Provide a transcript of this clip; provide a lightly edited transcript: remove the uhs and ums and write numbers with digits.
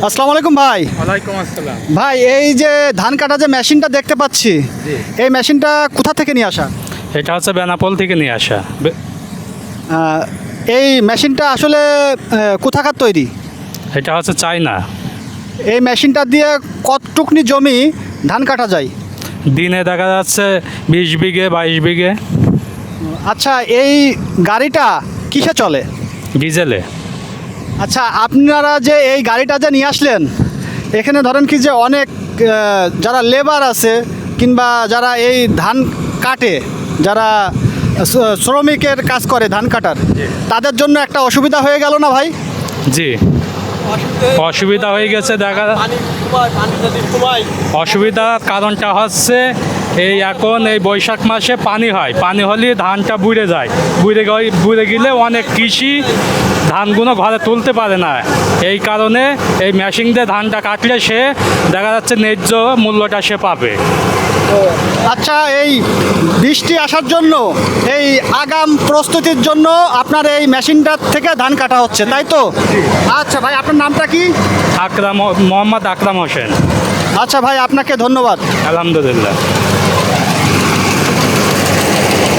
আসসালামু আলাইকুম ভাই। ওয়ালাইকুম আসসালাম। ভাই এই যে ধান কাটা যে মেশিনটা দেখতে পাচ্ছি, এই মেশিনটা কোথা থেকে নিয়ে আসা? এটা হচ্ছে বেনাপোল থেকে নিয়ে আসা। আহ, এই মেশিনটা আসলে কোথাকার তৈরি? এটা হচ্ছে চায়না। এই মেশিনটা দিয়ে কতটুকনি জমি ধান কাটা যায়? দিনে দেখা যাচ্ছে 20 বিঘে 22 বিঘে। আচ্ছা, এই গাড়িটা কিসে চলে? ডিজেলে। আচ্ছা, আপনারা যে এই গাড়িটা যে নিয়ে আসলেন, এখানে ধরেন কি যে অনেক যারা লেবার আছে কিংবা যারা এই ধান কাটে, যারা শ্রমিকের কাজ করে ধান কাটার, তাদের জন্য একটা অসুবিধা হয়ে গেল না ভাই? জি, অসুবিধা হয়ে গেছে। দেখা অসুবিধার কারণটা হচ্ছে এই এখন এই বৈশাখ মাসে পানি হয়, পানি হলে ধানটা বুড়ে যায়, বুড়ে গেলে অনেক কৃষি ধানগুলো ঘরে তুলতে পারে না। এই কারণে এই মেশিন দিয়ে ধানটা কাটলে সে দেখা যাচ্ছে ন্যায্য মূল্যটা সে পাবে। আচ্ছা, এই বৃষ্টি আসার জন্য এই আগাম প্রস্তুতির জন্য আপনার এই মেশিনটার থেকে ধান কাটা হচ্ছে, তাই তো? আচ্ছা ভাই, আপনার নামটা কি? মোহাম্মদ আকরাম হোসেন। আচ্ছা ভাই, আপনাকে ধন্যবাদ। আলহামদুলিল্লাহ।